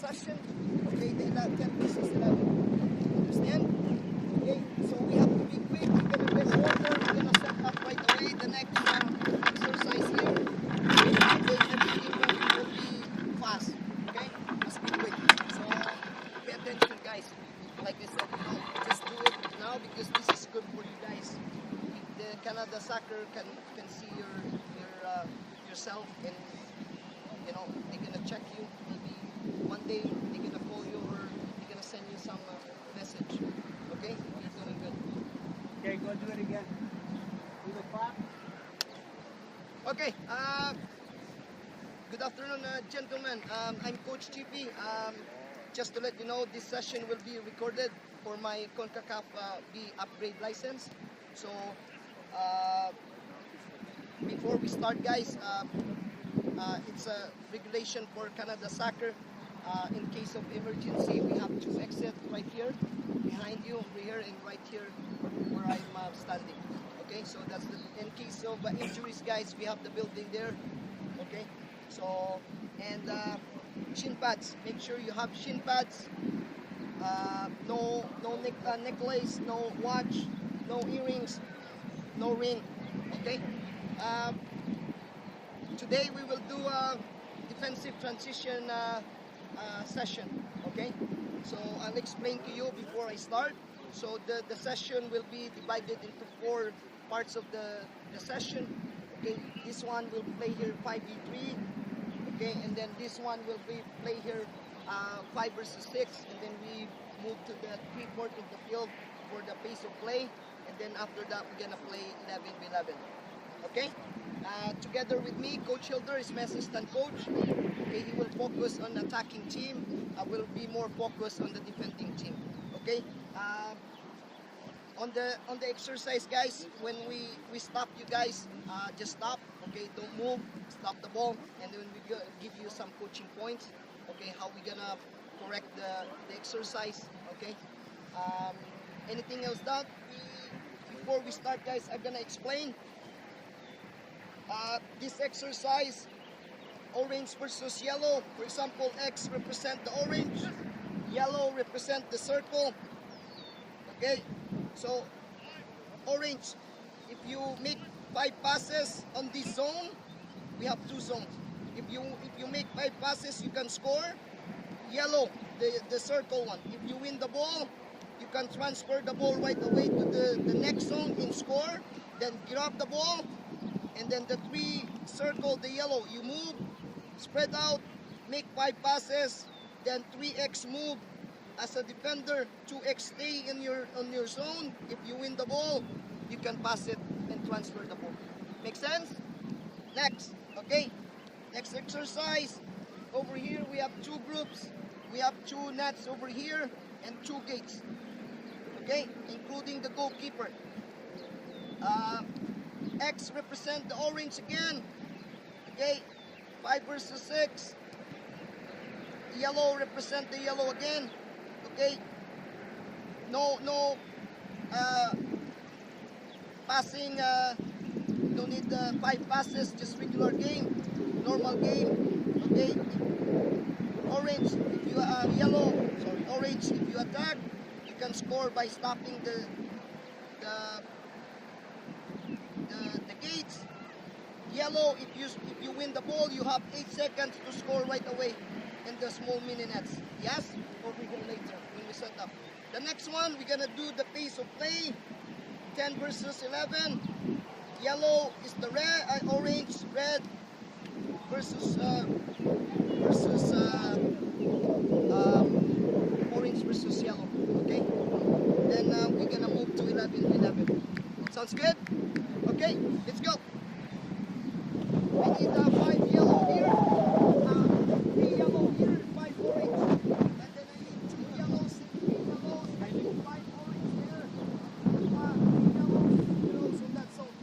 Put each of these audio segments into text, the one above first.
session. Okay, they got 10 versus 11. Understand? Okay, so we have to be quick. We're gonna get water. We're gonna set up right away the next exercise here. Okay, everything will be fast. Okay, must be quick. So pay attention, guys. Like I said, just do it now because this is good for you guys. The Canada Soccer can see yourself, and they're gonna check you. Maybe one day they're gonna call you or they're gonna send you some message. Okay, you're doing good. Okay, go do it again. Do the clap. Okay. Good afternoon, gentlemen. I'm Coach GP. Just to let you know, this session will be recorded for my CONCACAF B upgrade license. So before we start, guys, it's a regulation for Canada Soccer. In case of emergency, we have two exits right here, behind you, over here, and right here where I'm standing. Okay, so that's in case of injuries, guys, we have the building there. Okay, so and shin pads. Make sure you have shin pads. No necklace, no watch, no earrings, no ring. Okay. Today we will do a defensive transition session. Okay. So I'll explain to you before I start. So the session will be divided into 4 parts of the session. Okay. This one will play here 5v3. Okay, and then this one will be play here 5 versus 6, and then we move to the 3/4 of the field for the pace of play, and then after that we're gonna play 11v11. Okay, together with me, Coach Hilder is my assistant coach. Okay, he will focus on attacking team. I will be more focused on the defending team. Okay, on the exercise, guys, when we stop you guys, just stop. Okay, don't move, stop the ball, and then we give you some coaching points. Okay, how we gonna correct the exercise. Okay, anything else that before we start, guys, I'm gonna explain this exercise. Orange versus yellow. For example, X represent the orange, yellow represent the circle. Okay, so orange, if you make 5 passes on this zone, we have 2 zones. If you make 5 passes, you can score. Yellow, the circle one. If you win the ball, you can transfer the ball right away to the next zone and score. Then grab the ball, and then the 3 circle, the yellow, you move, spread out, make 5 passes, then 3x move. As a defender, 2x stay on your zone. If you win the ball, you can pass it and transfer the ball. Make sense? Next, okay. Next exercise. Over here we have 2 groups. We have 2 nets over here and 2 gates. Okay, including the goalkeeper. X represent the orange again. Okay, 5 versus 6. Yellow represent the yellow again. Okay, no passing, no need 5 passes, just regular game, normal game. Okay, orange if you orange if you attack, you can score by stopping the gates. Yellow, if you win the ball, you have 8 seconds to score right away in the small mini nets. Yes, or we go later when we set up. The next one, we're gonna do the pace of play. 10 versus 11. Yellow is the orange, red versus orange versus yellow. Okay. Then we're gonna move to 11-11. Sounds good? Okay, let's go. We need 5 yellow here, 3 yellow here, 5 orange, and then I need 2 yellows, 3 yellows, 5 orange there, 3 yellows in that zone.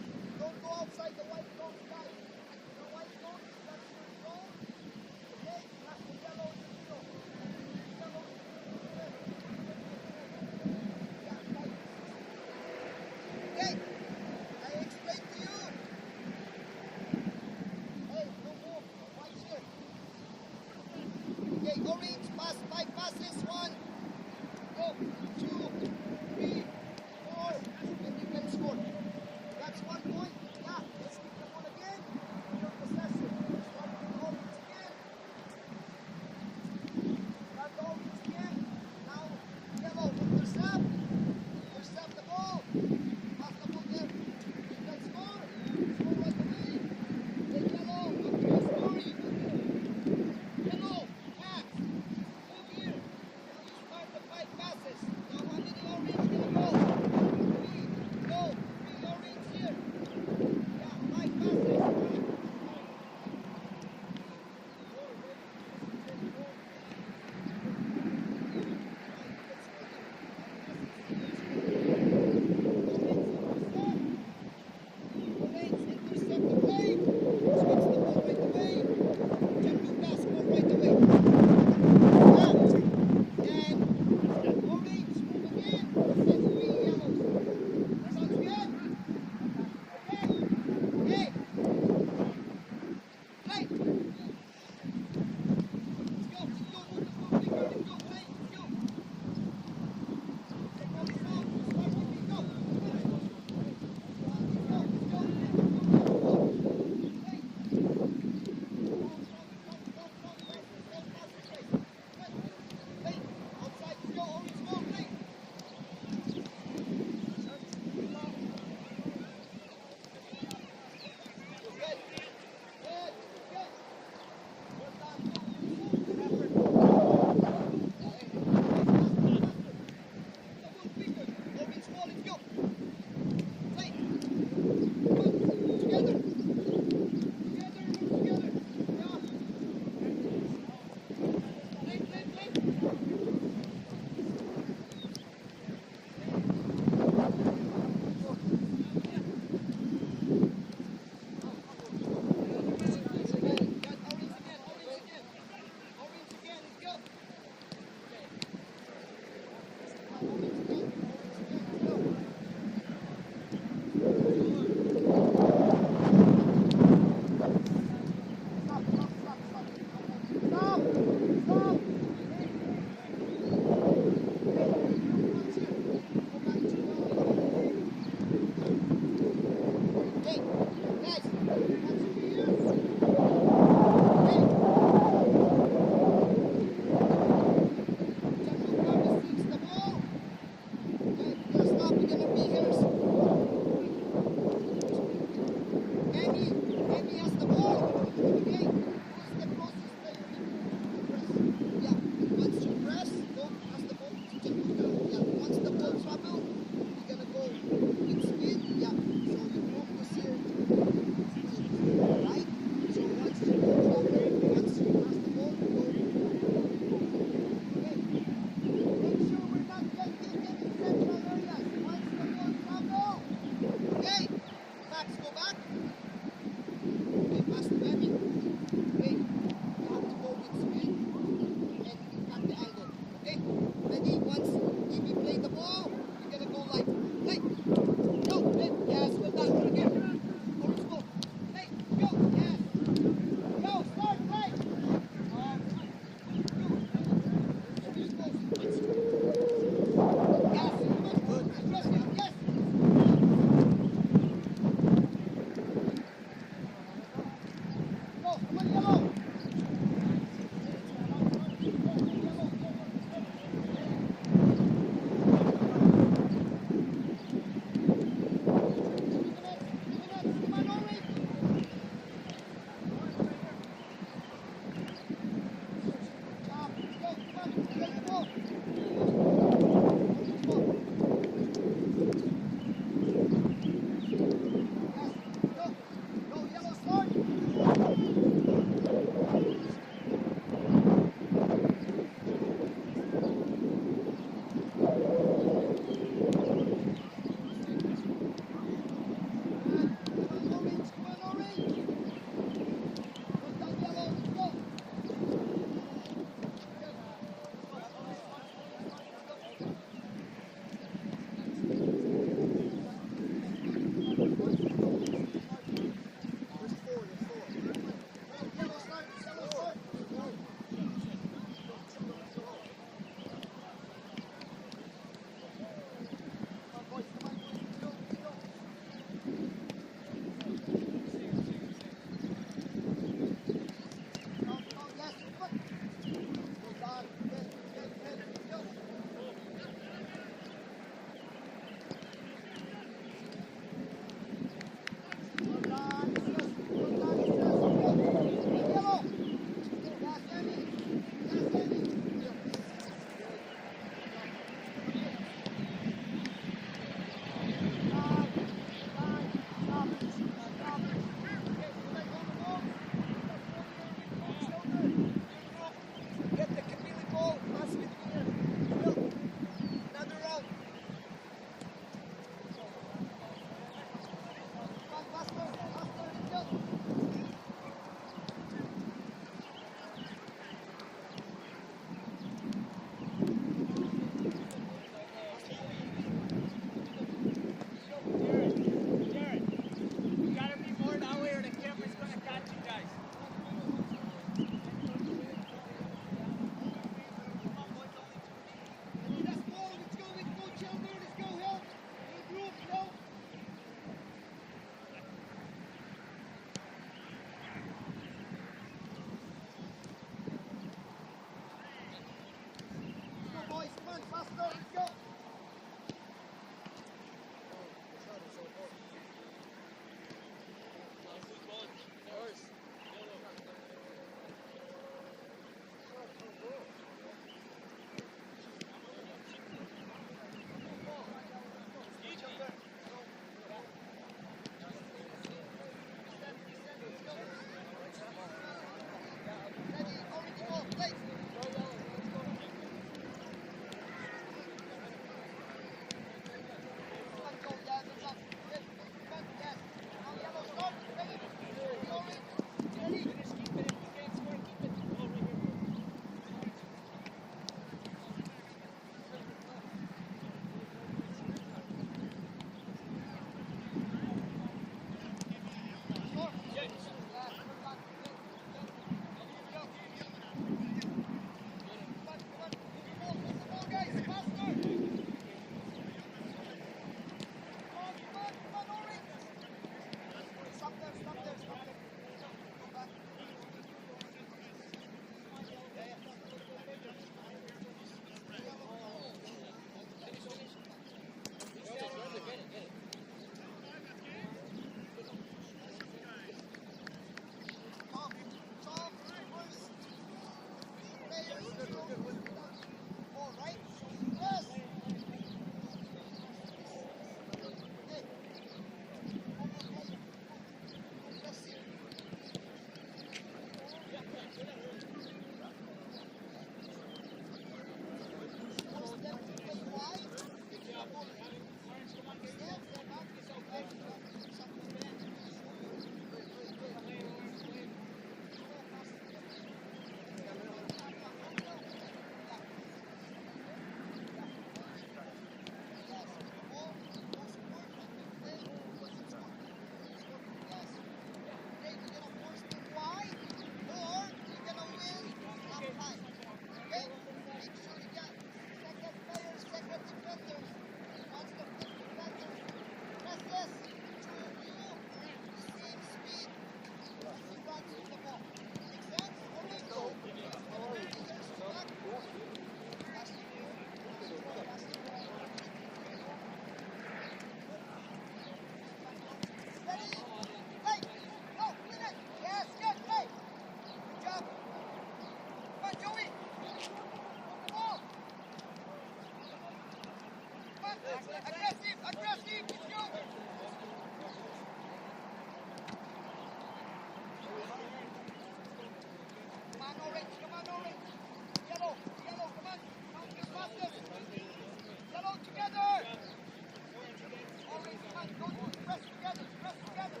press together, press together.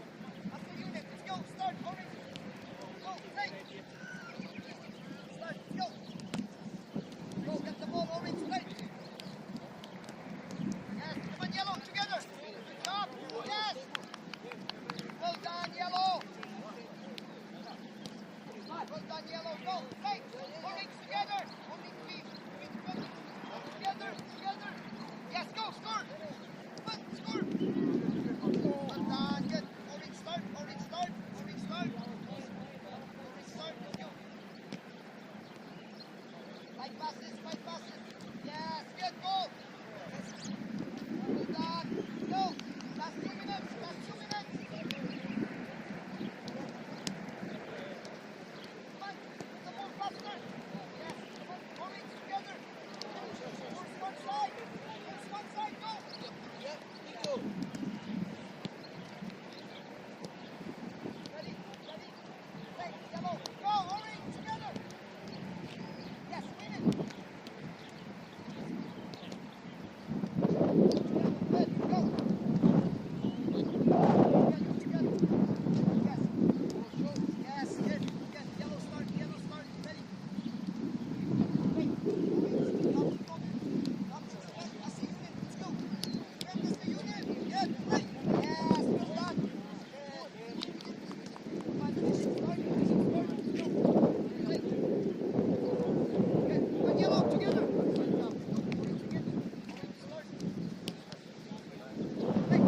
As a unit, let's go, start, orange. Go, play. Start, let's go. Go, get the ball, orange, play. Yes, come on, yellow, together. Good job, yes. Well done, yellow. Well done, yellow, go, play. Orange, together. Orange, please. Together, together. Yes, go, score. Come on, score. Well done, good. Orange start, orange start, orange start. Orange start, let's go. Five passes, five passes. Yes, good, go. Well done. Go. Last 2 minutes, last 2 minutes. Come on, put the ball faster. Yes, come on, orange together. Force one side, go. Ready, ready. Play, yellow. Go, orange, together. Yes, win it. Good, go. Together. Yes. Yes, good. Good. Yellow start, ready. Wait. Up, as a unit, let's go. As a unit. Good, play. Yes, well done. Come on, finish it, start. Go. Play. Good. Come on, yellow, together. Together. Start. Play.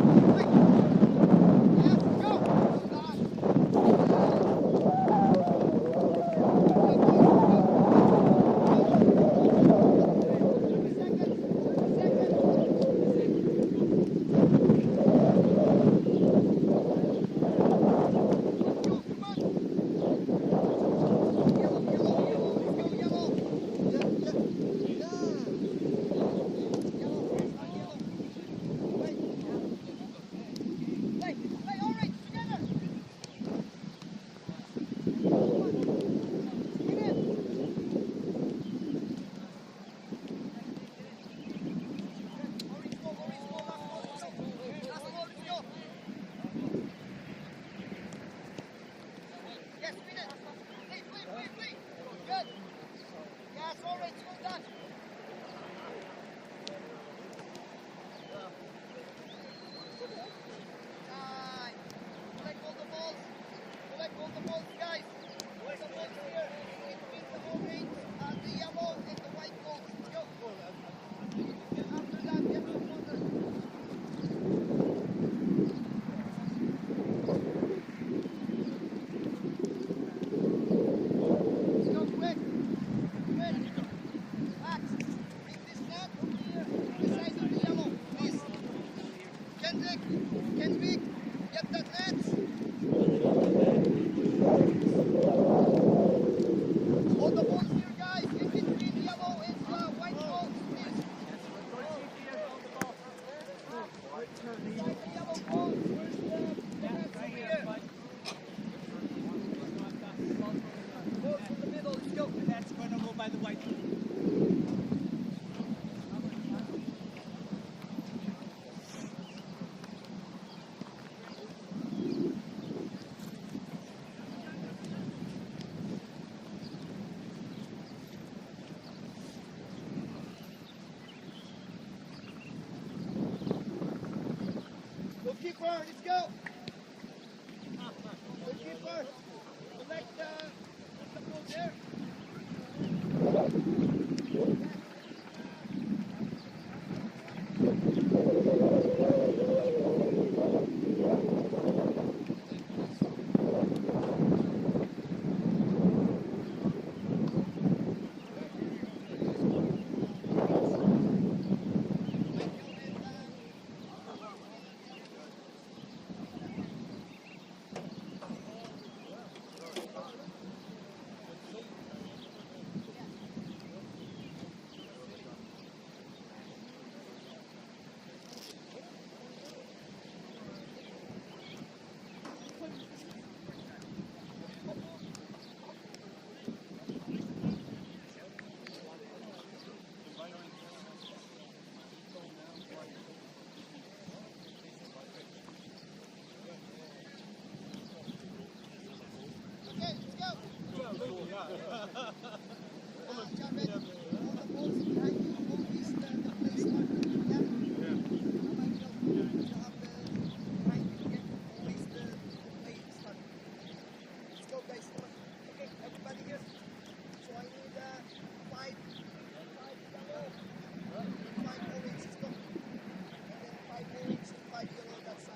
Yes, go. Well done. Yes, win it. Play. Good. Yes, orange, well done. Nine. Collect all the balls. Guys. Where's the balls here? Between the orange and the yellow and the white balls. Let's go. After that, get the corner. Let's go quick. Max, bring this net over here. Beside of the yellow, please. Kendrick, get that net. All the balls here, guys. In between yellow and white balls, please. Beside the yellow balls. Where's the nets over here? Go to the middle. Let's go. That's going to go by the white. Goalkeeper, let's go. Goalkeeper, collect the ball there. Jared, all the balls behind you, always the play start. Yeah. Michael, you have the behind you, okay? Always the play start. Let's go, guys. Come on. Okay, everybody here. So I need five yellow, five orange. Let's go. And then five orange and five yellow. That's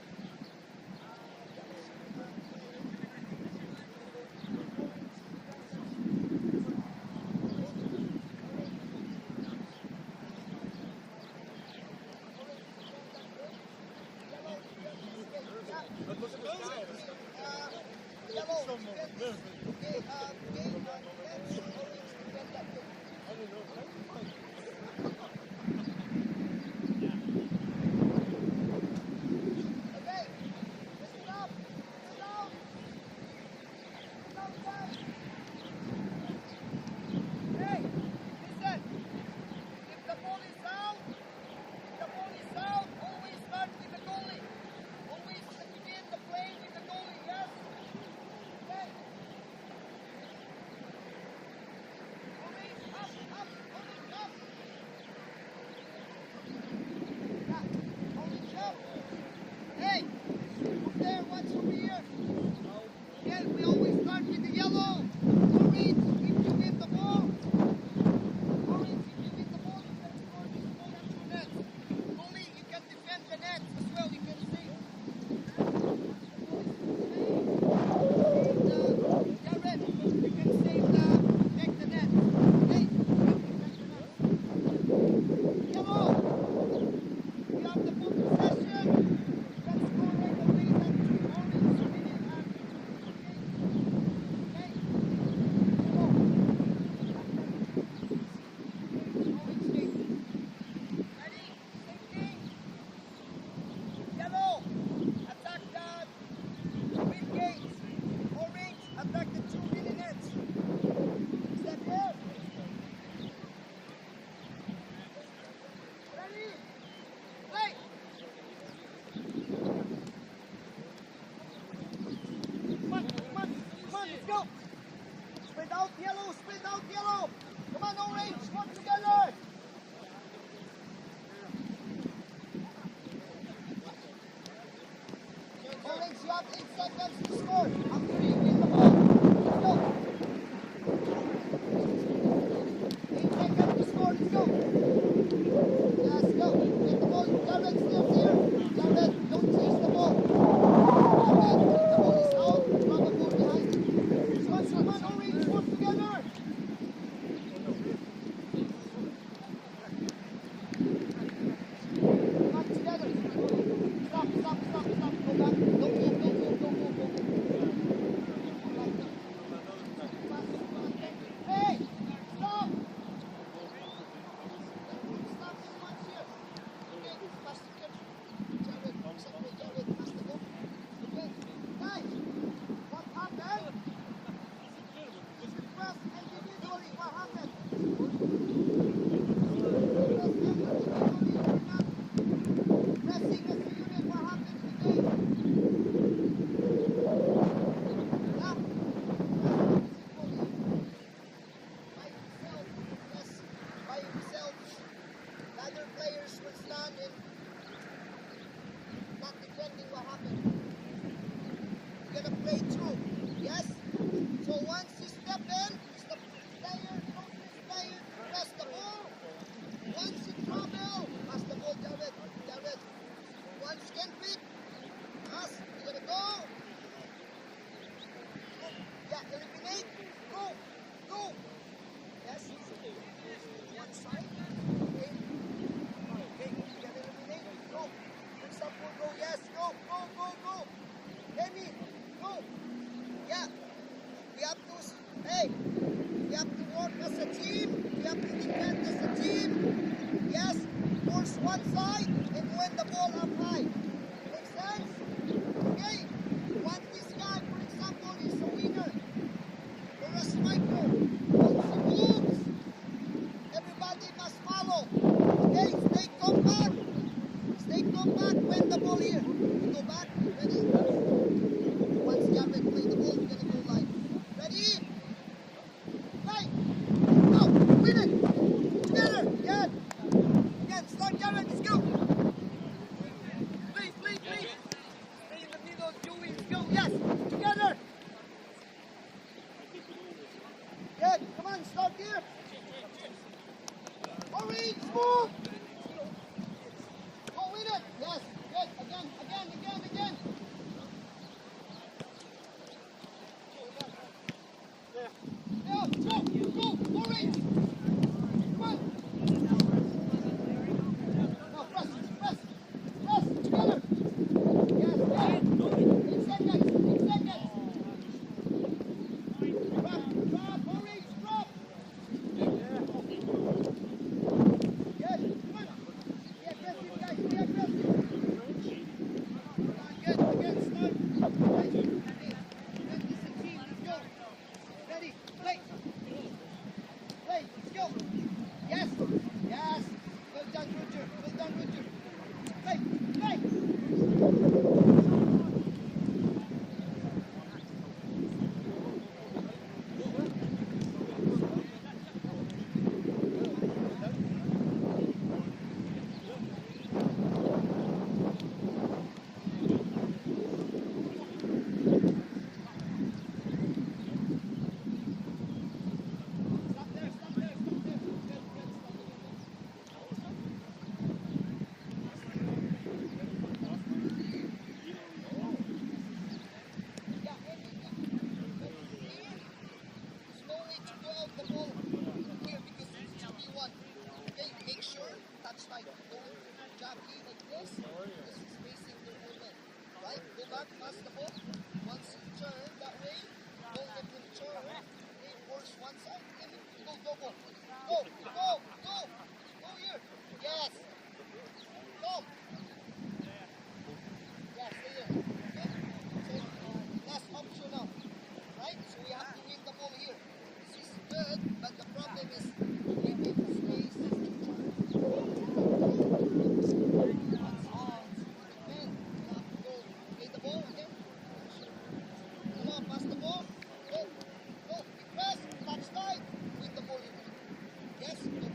again, start. Ready, let's go. Ready, play. Play, let's go. Yes, yes. Well done, Roger. Well done, Roger. Play, play. Stop there, stop there, stop there. Good, good, stop there. Yeah, slowly to go out the ball here because it's 2v1. Okay, make sure touch tight. Don't jockey like this. This is facing the movement. Right? Go back, pass the ball. Once you turn that way, don't let him turn. Okay, force one side. Let him go, go, go. Go, go, go. Go here. Yes. Go. Yeah, stay there. Okay? So, last option now. Right? So we have to win the ball here. This is good, but the problem is giving space. That's all. Man, you have to go play the ball again. Come on, pass the ball. Go. Go. Big press. Touch tight. Win the ball. Yes. Go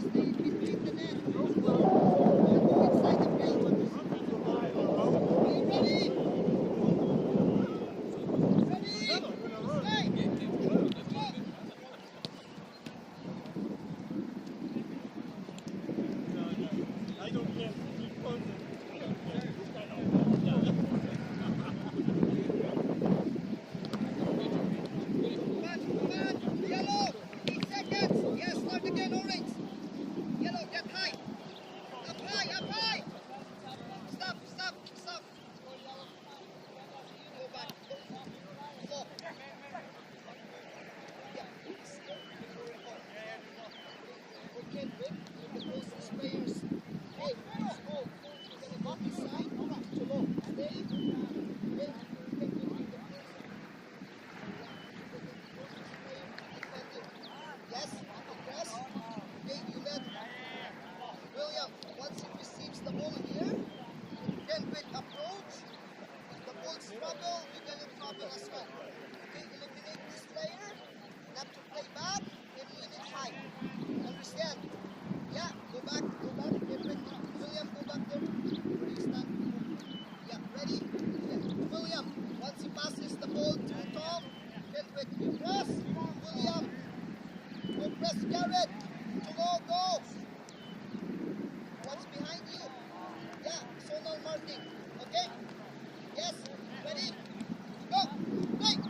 between the net. Inside the field. Ready? I don't care. Yellow, 8 seconds. Yes, start again, orange. Yellow, get high. Up high, up high. Stop. Go back. Slow. Yeah, okay, good. Look at those sprayers. Hey, slow. You're gonna go inside. Slow. Stay. Yes, press. Okay, you let William, once he receives the ball here, then with approach, if the ball struggle, you're gonna trouble as well. Okay, eliminate this player, not to play back, and win it high. Understand? Yeah, go back, different. William, go back there. Where you stand? Yeah, ready? Yeah. William, once he passes the ball to Tom, then with you press, William. Go press Garrett. Go. What's behind you? Yeah, zonal marking. Okay? Yes. Ready? Go. Play.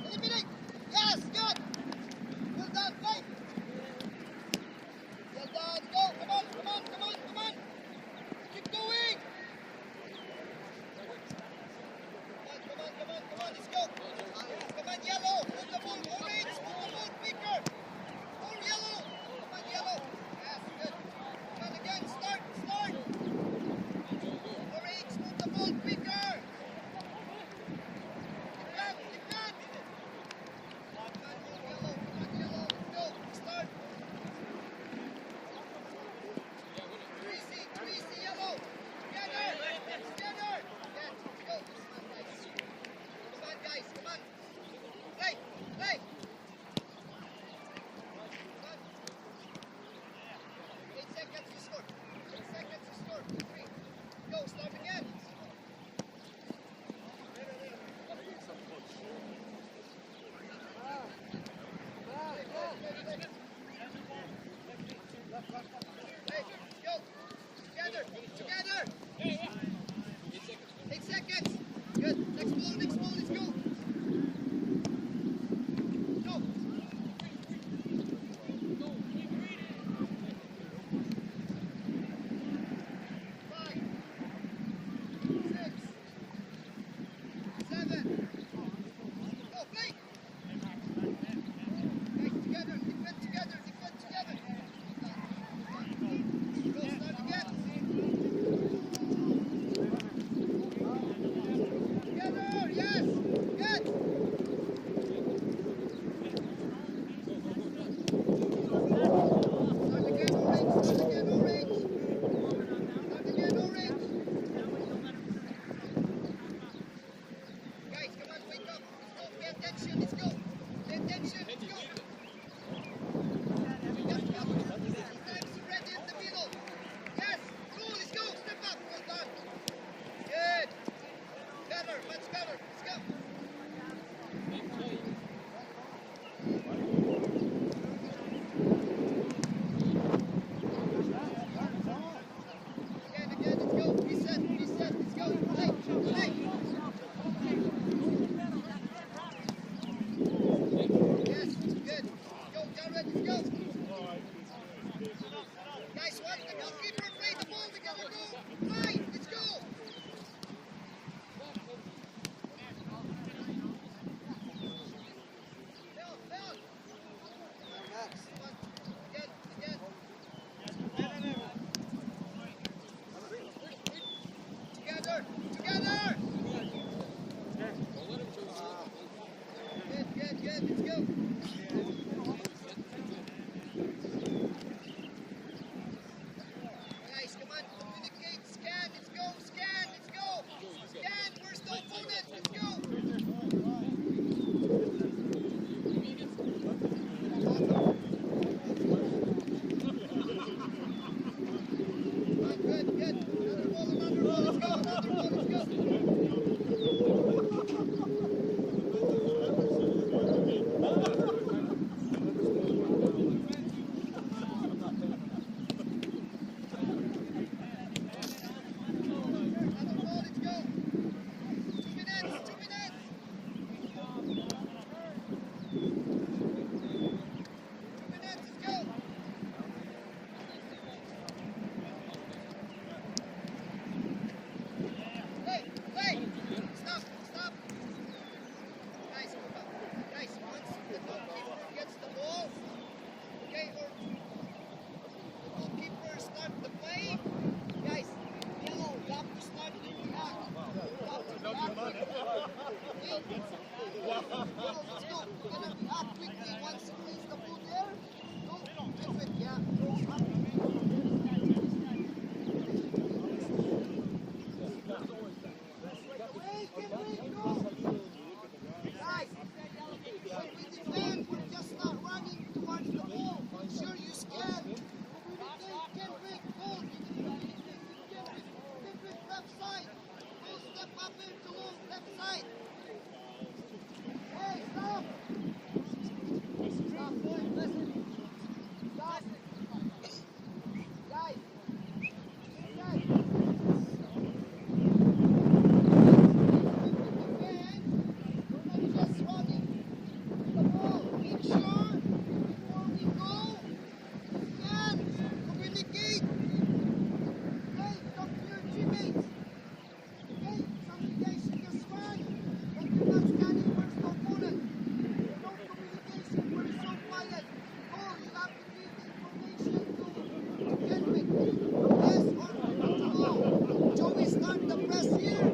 Joey, start the press here.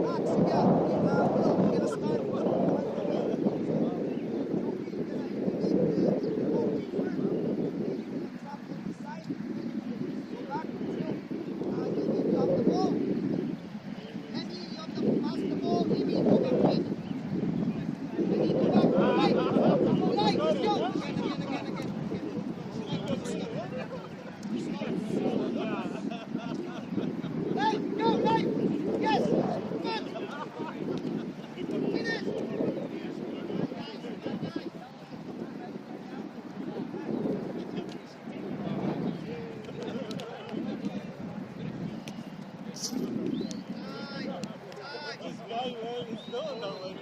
Max, sige. We're gonna start. Hey, go, right! Yes! Good! Finish! This guy, man, he's doing that way.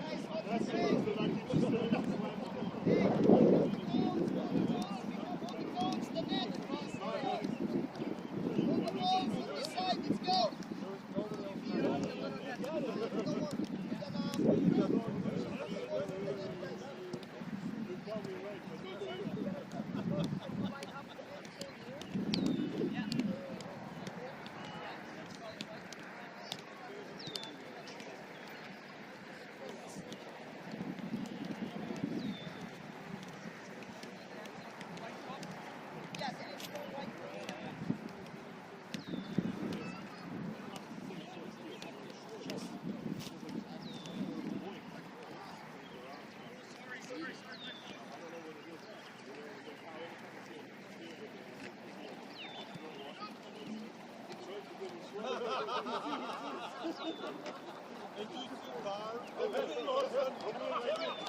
That's supposed to like keep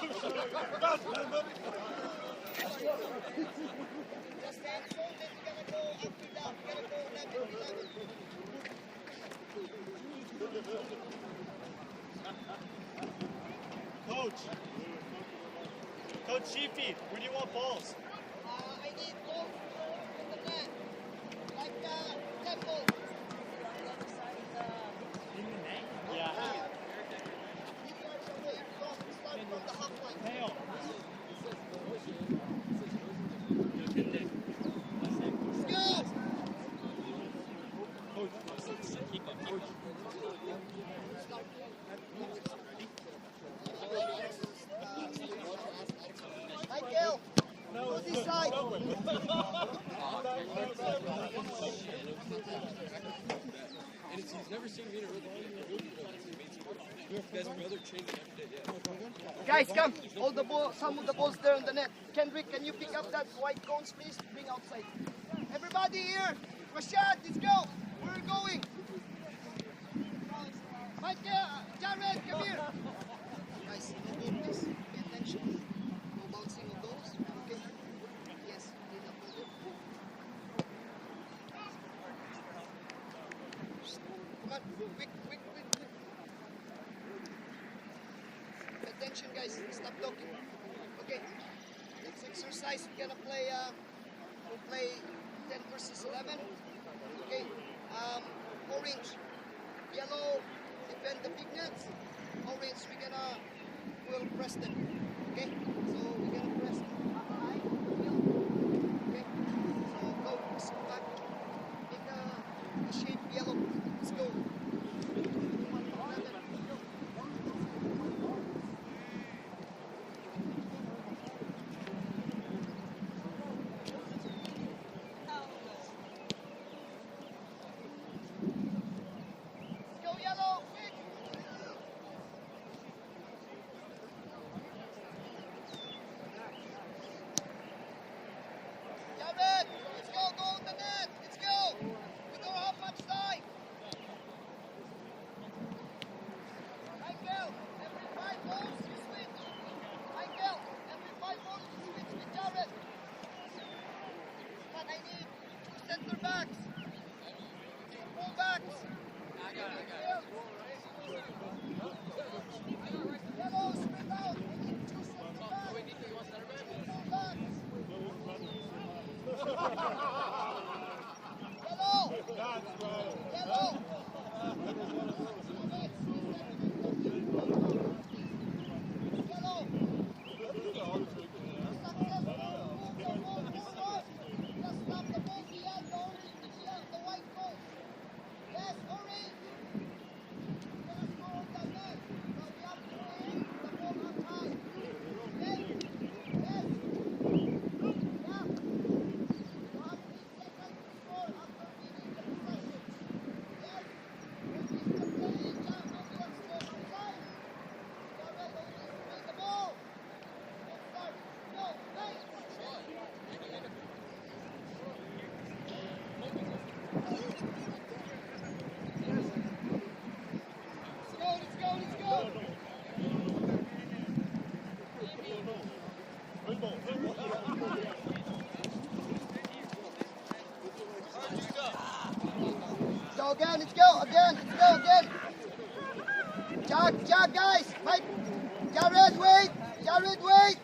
you straight. Coach Sheepy, where do you want balls? I need balls in the net. Like temple. In the net? Yeah. Start from the half line. Mayo. Go! Keep up, coach. Michael, go this side. He's never seen me in a rhythm. You guys are brother changing every day, yeah. Guys, come. Hold the ball. Some of the balls there on the net. Kendrick, can you pick up that white cones, please? Bring outside. Everybody here. Rashad, let's go. Where are we going? Michael, Jared, come here. Guys, no goal, please. Pay attention. No bouncing of those. Okay. Yes, clean up a little. Come on, quick. Pay attention, guys. Stop talking. Okay. Next exercise, we're gonna play. We'll play 10 versus 11. Okay. Orange, yellow, defend the big nets. Orange, we'll press them. Okay. So we're gonna press them. Okay. So go. Let's go back. Make a shape yellow. Let's go. Go yellow, quick! Jared, let's go on the net! center backs. Full backs. Yellow, spread out. We need two center backs. Full backs. Yellow. Yellow. Go again, let's go again, let's go again. Jog, guys. Mike. Jared, wait.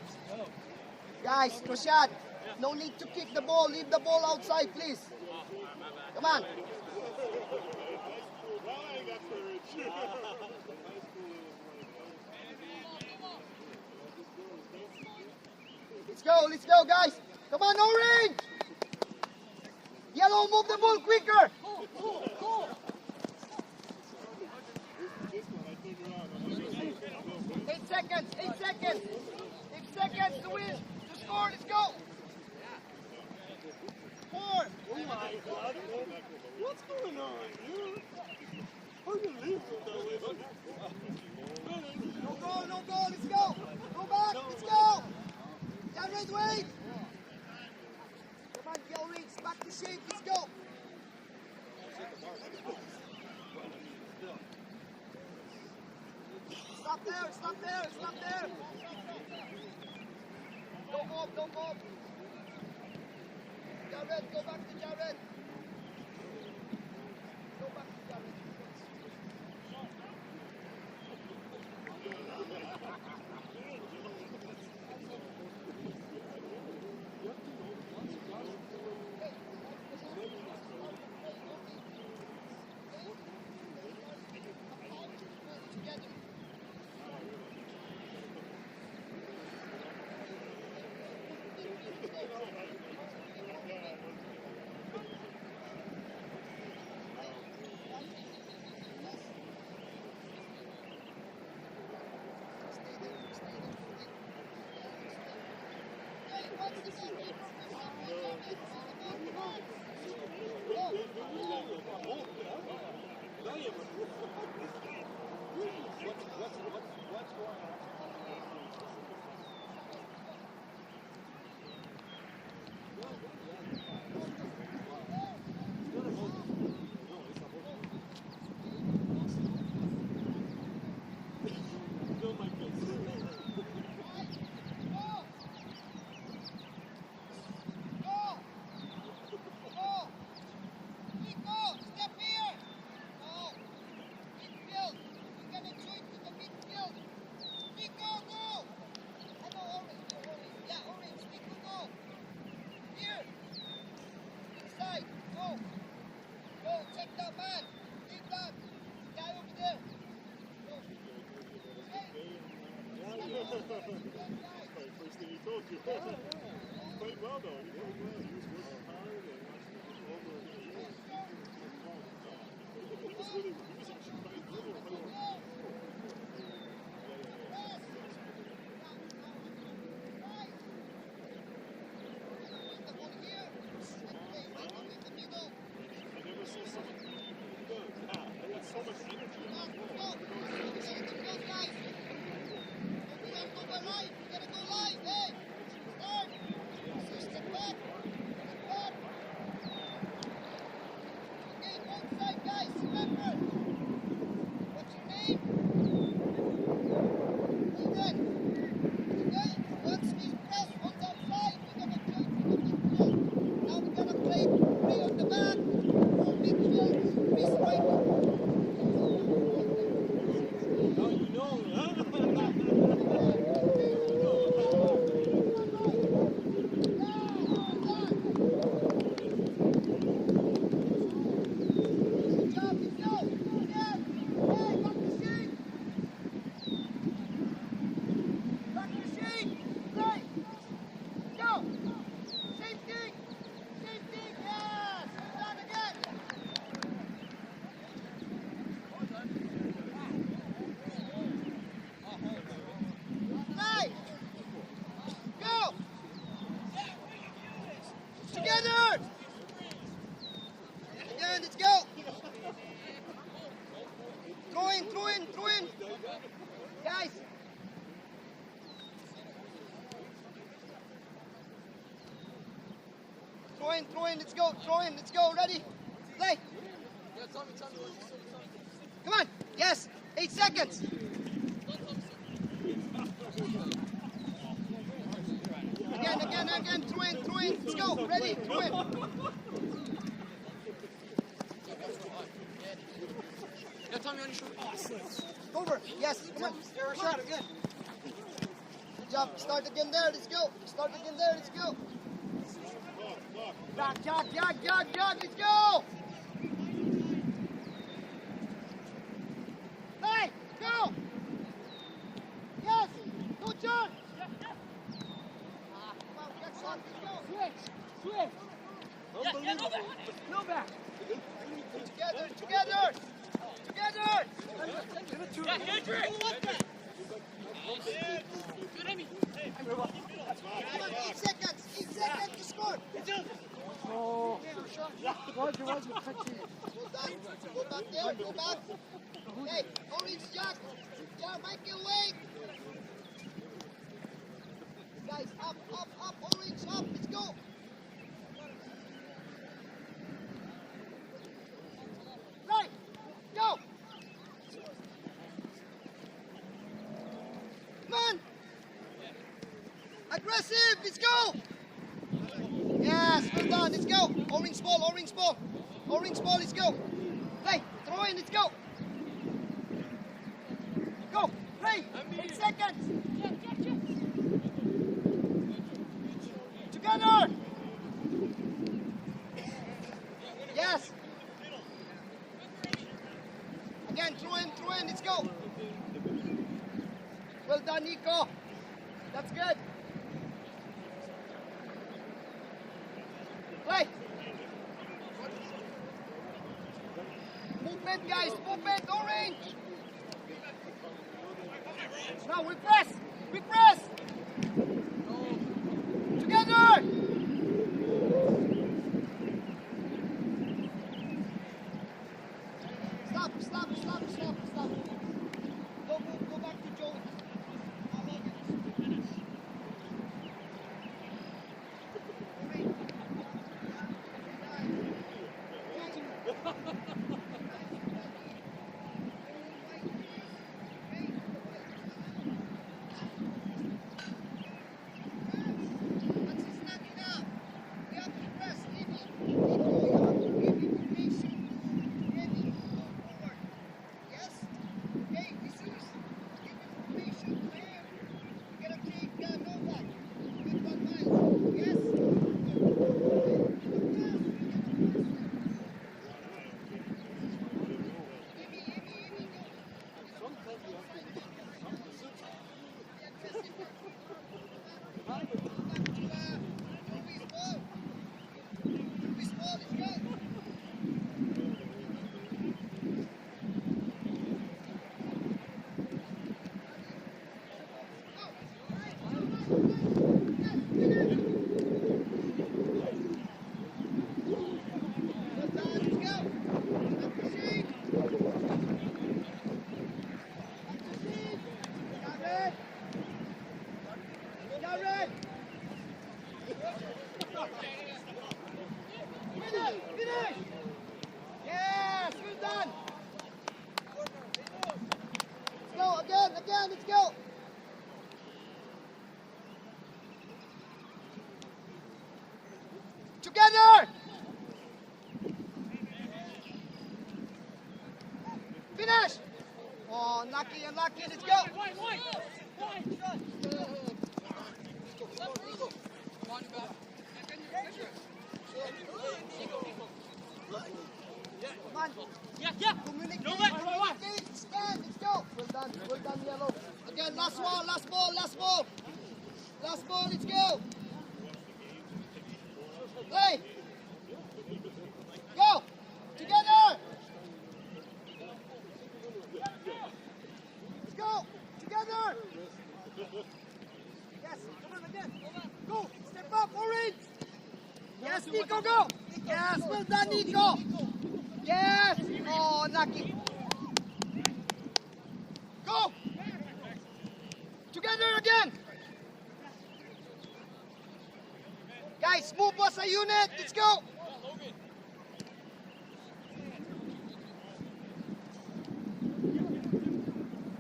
Guys, Rashad, no need to kick the ball. Leave the ball outside, please. Come on. Let's go, guys. Come on, orange. Yellow, move the ball quicker. 8 seconds. 8 seconds to win. To score. Let's go. 4. Oh my God! What's going on, dude? Unbelievable. No goal. Let's go. Go back. Let's go. Jared, wait. Come on, Joe Riggs. Back to shape. Let's go. Stop there. Don't move. Jared, go back to Jared. Go back to Jared. First thing he told you. Played well though. He played well. He was working hard and he was actually quite good. I never saw someone good. They had so much energy. Now we're gonna play 3 on the back. in, let's go. Throw in, throw in, throw in. Guys. Throw in, let's go, ready? Play. Come on, yes, 8 seconds. Again, throw in, let's go, ready, throw in. Yeah, Tommy, on your shoulder. Oh, slips. Over, yes, come on. Shot again. Good job, start again there, let's go. Jog, let's go. Hey, go. Yes, go John. Come on, get shot, let's go. Switch. No back. Together. Yeah, Hendrick! Come on, 8 seconds to score. Oh. Roger, touch it. Go back there, go back. Hey, orange Jack. Yeah, Michael, wait. Guys, up, orange, up, let's go. Right, go. Come on. Aggressive, let's go. Yes, well done, let's go. Orange ball, let's go. Play, throw in, let's go. Go, play, 8 seconds. Together. Yes. Again, throw in, let's go. Well done, Nico. That's good. Play. Movement, guys. Movement. Orange. Now we press. Together. Stop. Go back to Joey. Finish! Yes, well done! Let's go, again, let's go! Together! Finish! Oh, unlucky, let's go! Come on. Yeah. Communicate, No back. communicate, stand, let's go. Well done, yellow. Again, last ball. Last ball, let's go. Play. Go. Together. Let's go. Together. Yes, come on again. Go. Step up, orange. Yes, Nico, go. Yes, well done, Nico. Naki. Go! Together again! Guys, move as a unit. Let's go!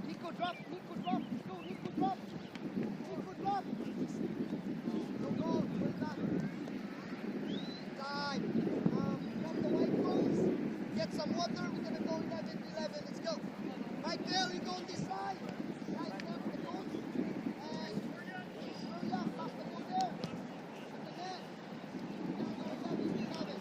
Nico, drop. Nico, drop. Let's go. Nico, drop. Nico, drop. Go, go. Well done. Time. Grab the white balls. Get some water. We're going to go 11-11. Let's go. Michael, you go on this side. Guys, grab the coach. And hurry up. Pass the ball there. At the net. Now go 11-11.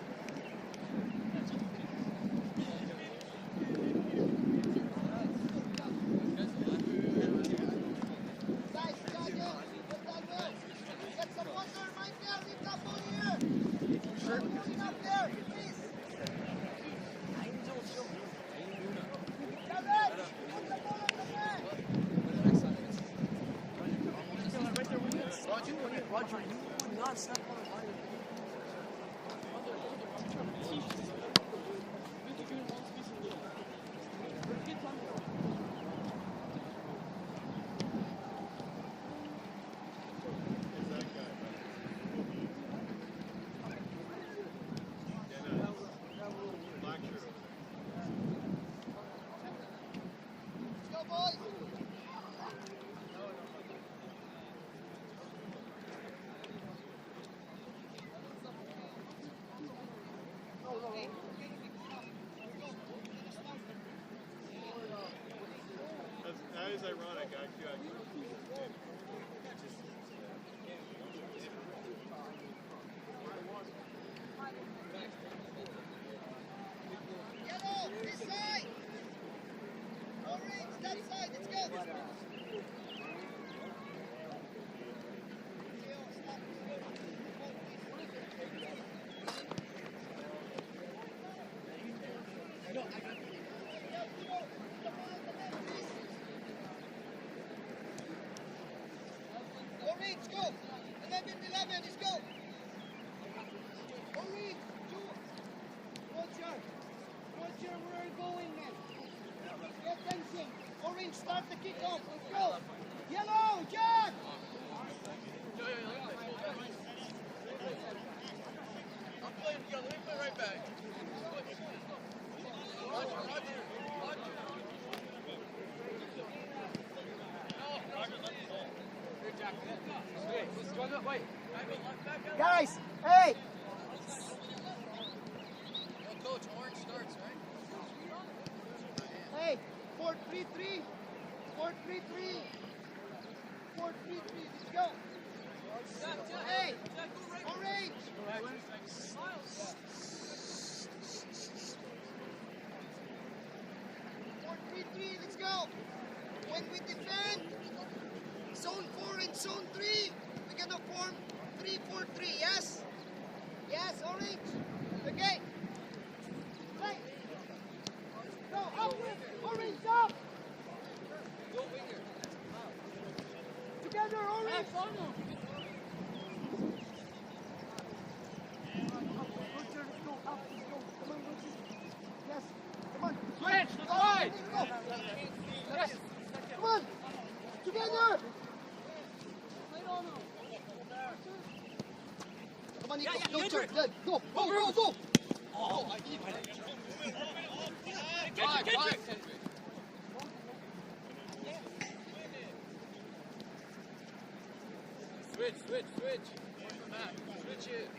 Guys, Jagan, well done, well. Get some water, Michael. Leave that ball here. Moving up there, please. Jagan, put the ball on the net. Roger, you would not step on the line. Let's go, boys. That is ironic, actually. Yellow, this side. Orange, that side. Let's go. Orange, go. 11-11, let's go. Orange, two. Roger. Roger, where are you going, man? Pay attention. Orange, start the kickoff. Let's go. Yellow, Jack. I'm playing together. Let me play right back. Roger. Guys, hey. Coach, orange starts, right? Hey, 4-3-3. 4-3-3. 4-3-3. Let's go. Hey, orange. 4-3-3. Let's go. When we defend, zone 4 and zone 3, we're gonna form 3-4-3. Yes. Yes, orange. Okay. Play. Go up. Orange up. Go winger. Together, orange. Yes. Come on. Switch, to the right. Yes. Come on. Together. Come on, Nico. Don't turn. Good. Go. Go. Go. Go. Drive. Switch. Switch it.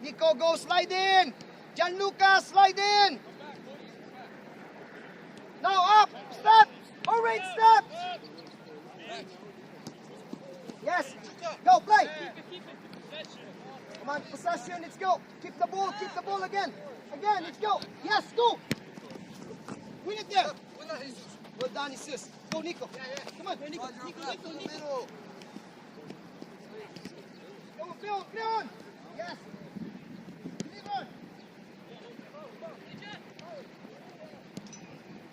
Nico, go slide in. Gianluca, slide in. Now up. Step. Orange step. Yes. Go play. Come on, possession. Let's go. Keep the ball. Keep the ball again. Again. Let's go. Yes. Go. Win it there. Well done, assist. Go, Nico. Come on. Nico. Go, Leon. Yes. Deliver.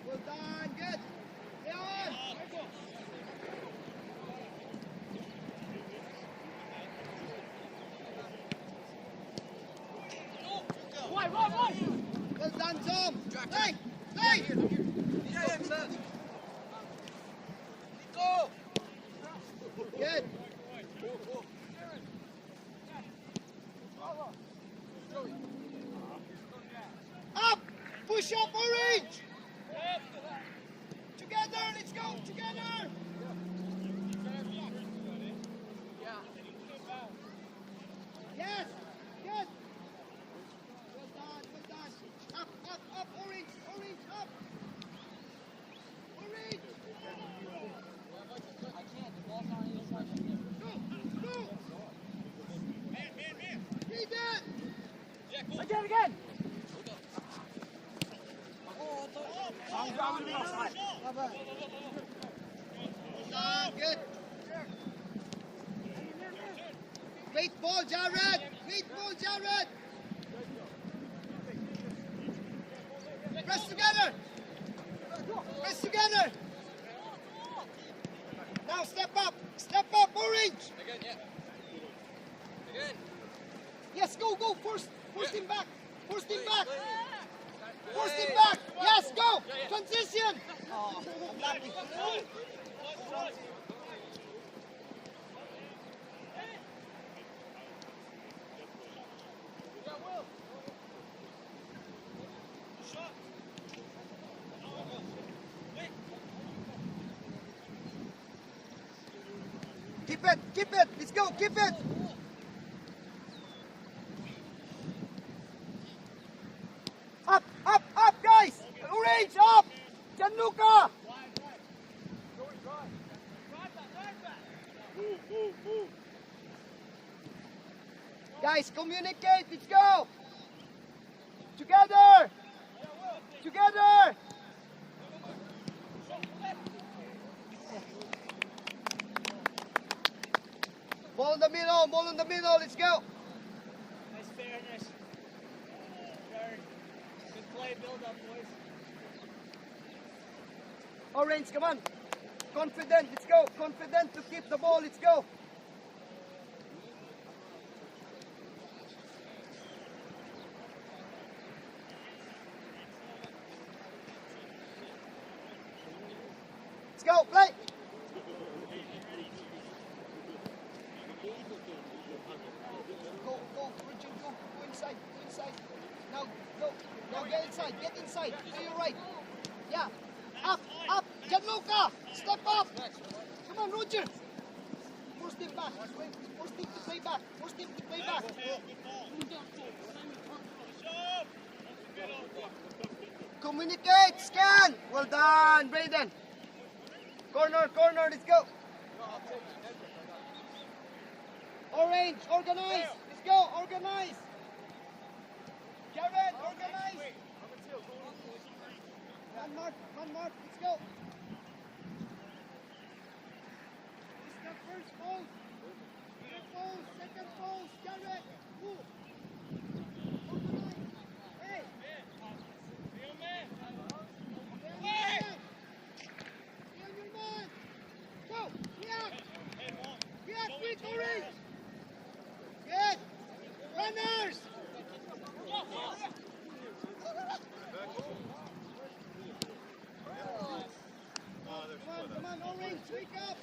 Well done. Good. Leon. Well done, Tom. Play! Play! Go! Good. Up! Push up, Orange! Together, let's go! Together! Yes! Good! Well done, well done. Up, up, up, Orange! Orange, up! Orange! Go! Go! Lead it! Again. Good. Great ball, Jared. Great ball, Jared. Press together. Press together. Now step up. Step up, Orange. Again, yeah. Again. Yes, go, go. Force him back. Force him back. Force him back. Yes, go. Transition. Oh, lucky. Keep it, keep it. Let's go, keep it. Up, up, up, guys. Orange, up. Gianluca. Move, move, move. Guys, communicate. Let's go. Together. Together. Ball in the middle, ball in the middle. Let's go. Nice fairness. Good play, build up, boys. Orange, come on. Confident, let's go. Confident to keep the ball, let's go. Let's go, play. Go, Richard, go inside, go inside. Now, go. Now get inside, to your right. Yeah, up, Gianluca, step up. Come on, Roger. Force him back, force him to play back, force him to play back. Communicate, scan. Well done, Braden. Corner, let's go. Orange, organize. Let's go, organize. Jared, organize. One mark, let's go. This is the first post. Third post, second post, Jared. Move. Organize. Hey. Stay on your man. Go. React. React quick, Orange. Good. Runners. Come on, Orange, wake up.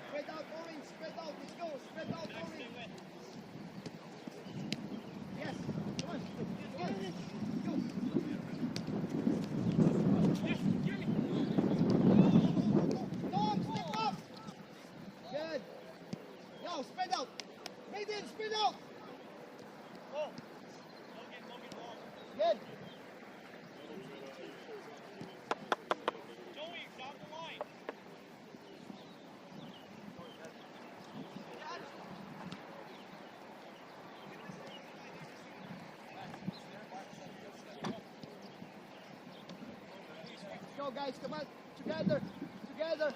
Spread out, Orange, spread out. Let's go, spread out, Orange. Yes, come on. Go. Tom, step up. Good. Now, spread out. Maiden, spread out. Good. Go, guys, come on. Together. Together.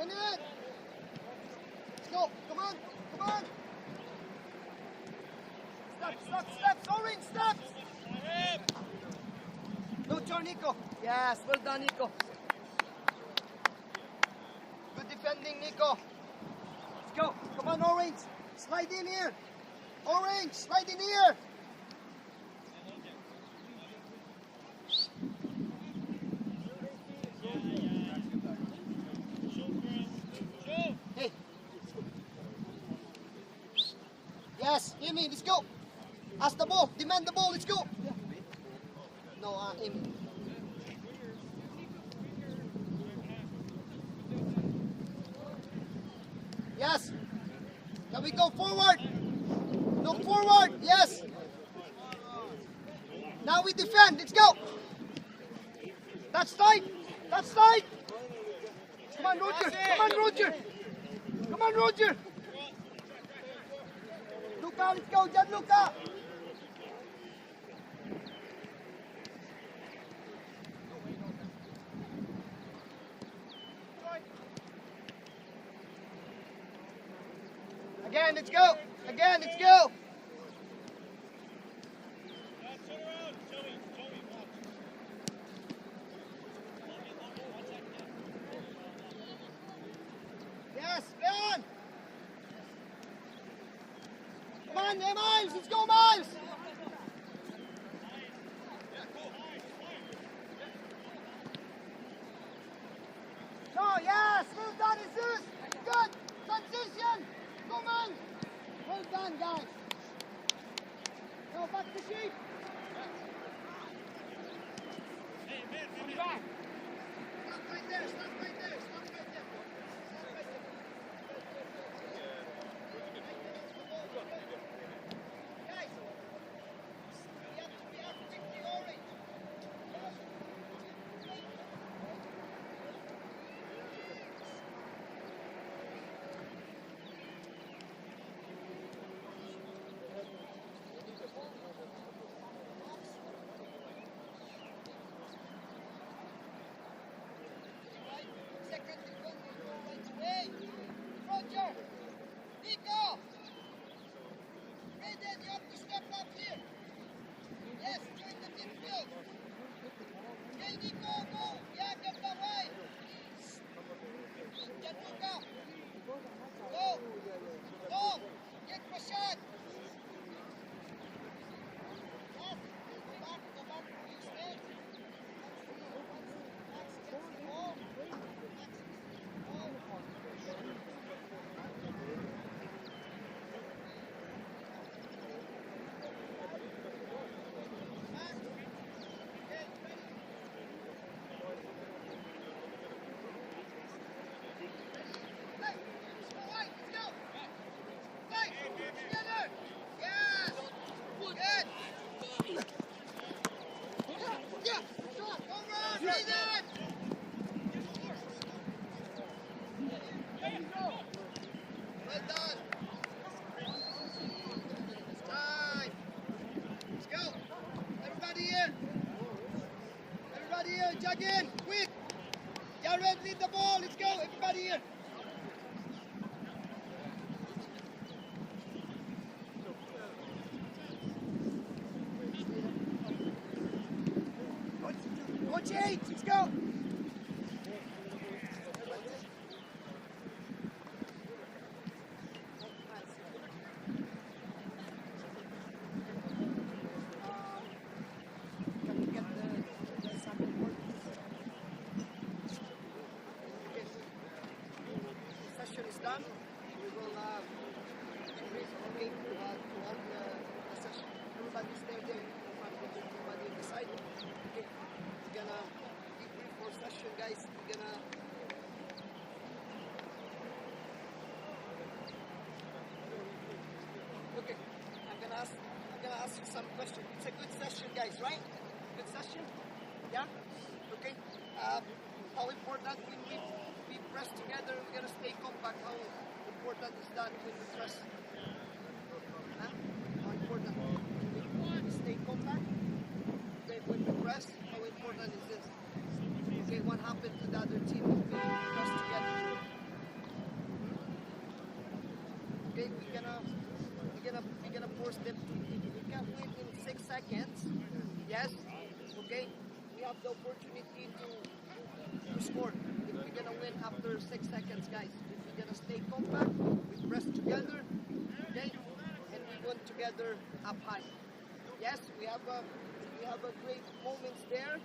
Win it. Let's go. Come on. Come on. Steps. Orange, steps. No turn, Nico. Yes, well done, Nico. Good defending, Nico. Let's go. Come on, Orange. Slide in here. Orange, slide in here. Hey. Yes, Amy, let's go. Ask the ball. Demand the ball. Let's go. No, Amy. Yes. Can we go forward? Look forward. Yes. Now we defend. Let's go. That's tight. That's tight. Come on, Roger. Come on, Roger. Come on, Roger. Luca, let's go. Gianluca. Again, let's go. Again, let's go. Yes, Leon. Come on, there, Miles. Let's go, Miles. No, yes. Well done, Jesus. Good. Transition. Come on. Well done, guys. Now back to sheep. Come back. Stop right there. Stop right there. Stop right there. Stop right there. Guys, we have to pick the orange. Second defender, go right away. Roger. Nico. Aiden, you have to step up here. Yes, join the team field. Okay, Nico, go. Yeah, get that right. Gianluca. Go. Go. Get Rashad. Yes. Go back. Please stand. Max gets the ball. Well done. It's time. Let's go. Everybody here. Everybody here. Jug in. Quick. Jared, lead the ball. Let's go. Everybody here. Coach 8. Let's go. Session is done. We will debrief again to end the session. Everybody stay there. Everybody decide. Okay. We're gonna debrief for session, guys. We're gonna okay. I'm gonna ask you some questions. It's a good session, guys, right? Good session? Yeah? Okay. How important when we press together, we're gonna stay compact. How important is that when we press? Huh? How important? We stay compact. Okay, when we press, how important is this? Okay, what happened to the other team if we press together? Okay, we're gonna force them to. We can win in 6 seconds. Yes. Okay. We have the opportunity to score. If we're gonna win after 6 seconds, guys. If we're gonna stay compact, we press together. Okay, and we win together up high. Yes, we have a great moments there.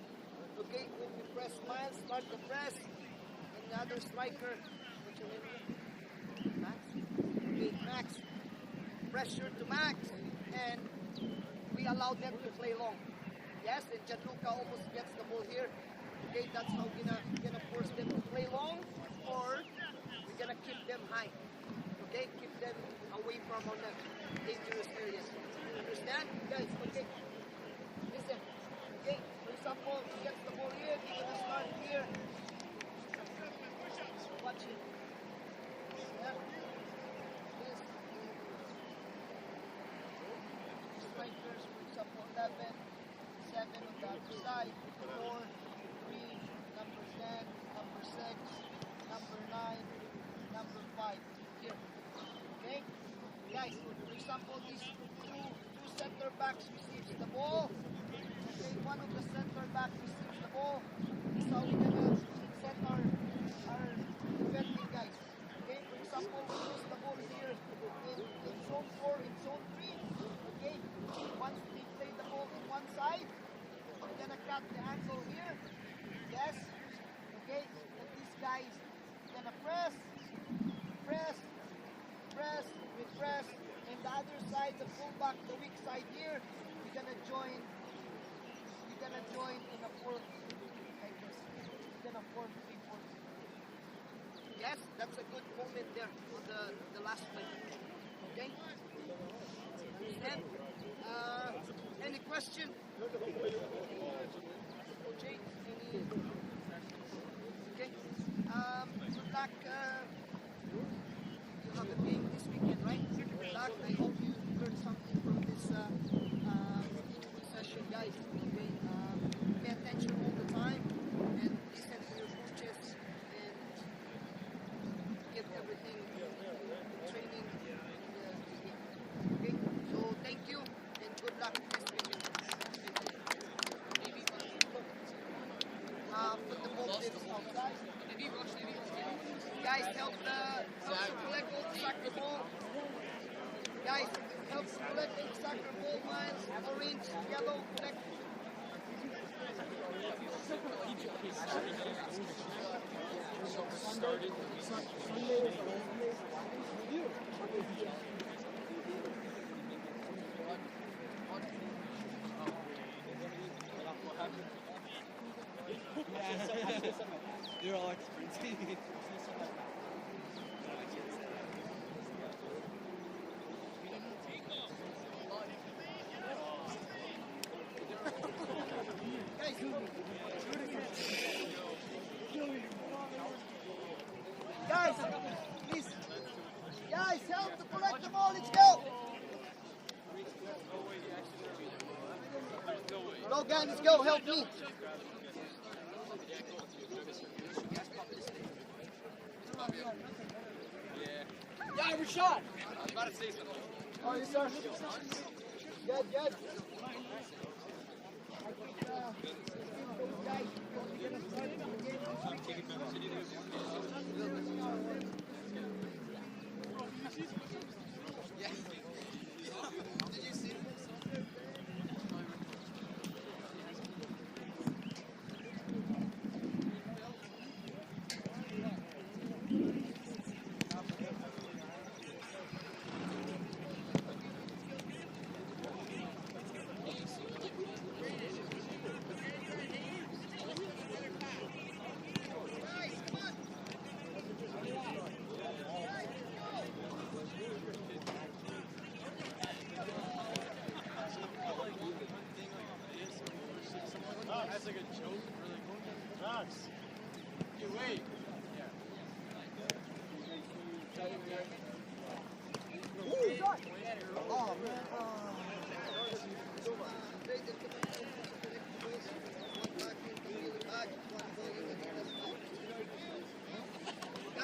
Okay, when we press Miles, start the press, and the other striker, what's your name? Max. Okay, Max. Pressure to Max, and we allow them to play long. Yes, and Gianluca almost gets the ball here. Okay, that's how we're gonna force them to play long, or we're gonna keep them high. Okay, keep them away from our dangerous areas. Understand, guys? Okay. Listen. Okay. For example, he gets the ball here. He's gonna start here. Watch it. Yeah. This. Strikers, for example, 11, 7 on the other side, 4, 3, number 10, number 6, number 9, number 5. Here. Okay? Guys, for example, these two center backs receives the ball. Okay, one of the center backs receives the ball. This is how we're gonna set our defending guys. Okay, for example, we use the ball here in zone 4, in zone 3. Okay, once we play the ball in one side, we're gonna cut the angle here. Yes. Okay, and these guys gonna press, we press, and the other side, the fullback, the weak side here, we're gonna join in a 4, like this. We're gonna 4-3-4. Yes, that's a good moment there for the last play. Okay? Understand? Any question? Okay, any? Okay. Good luck. You have a game this weekend, right? Good luck. I hope you learned something from this session, guys. Okay. Pay attention all the time and listen to your coaches and give everything training. Okay. So thank you and good luck this weekend. Put the ball outside. Guys, help collect all the soccer ball. Guys, help collect all the soccer ball, Miles. Orange, yellow, collect. They're all experts. Guys, please. Guys, help to collect the ball. Let's go. Logan, let's go. Help me. Yeah, Rashad. I was about to say something. Oh, yes, sir. Good, good. Guys, we're gonna start the game.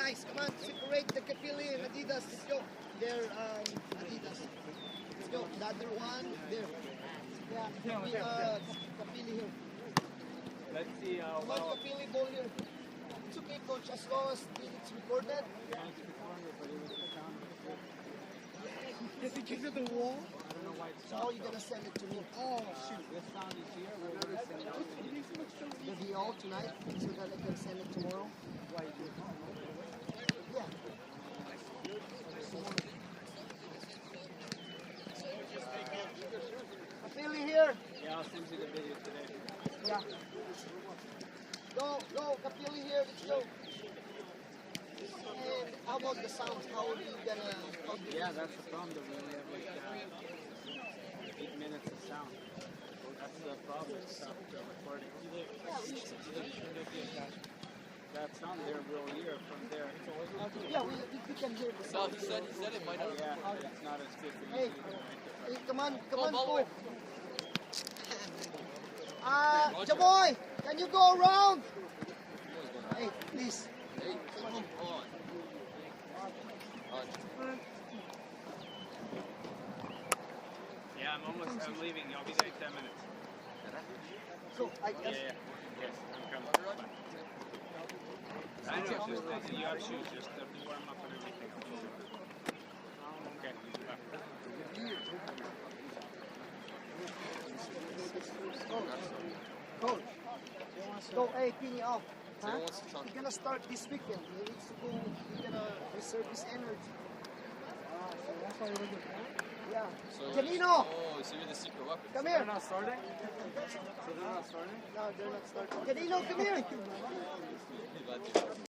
Guys, come on, separate the Capilli and Adidas. Let's go. They're Adidas. Let's go. The other one, there. Yeah, Capilli here. Let's see Come on, Capilli, ball here. It's okay, coach, as long as it's recorded. Did he kick it the wall? So how are you gonna send it to me? Oh, shoot. This sound is here. We're going to send it out. The VO tonight, so that I can send it tomorrow. Yeah. Capilli here. Yeah, I'll send you the video today. Yeah. Go, Capilli here, let's go. And how about the sounds? How are you gonna... Yeah, that's the problem. That we only have like 8 minutes of sound. That's the problem. It's the recording. That sound there will hear from there. Yeah, we can hear the No, sound. he said it might not. Yeah, it's not as good for Hey, you. hey, come on, Go, go. Bubba. Jaboy, can you go around? Hey, please. Hey, come on. Yeah, I'm leaving. I'll be there in 10 minutes. So, I guess... Yes, I'm coming. I know, just you have shoes, just warm up and everything. Okay. Coach, go, hey, Pini off. Huh? Someone wants to talk. We're gonna start this weekend. We need to go, we're gonna reserve his energy. Yeah. So, Janino! Oh, so you're the secret weapon. Come here. not starting? So they're not starting? No, they're not starting. Janino, come here. Glad to-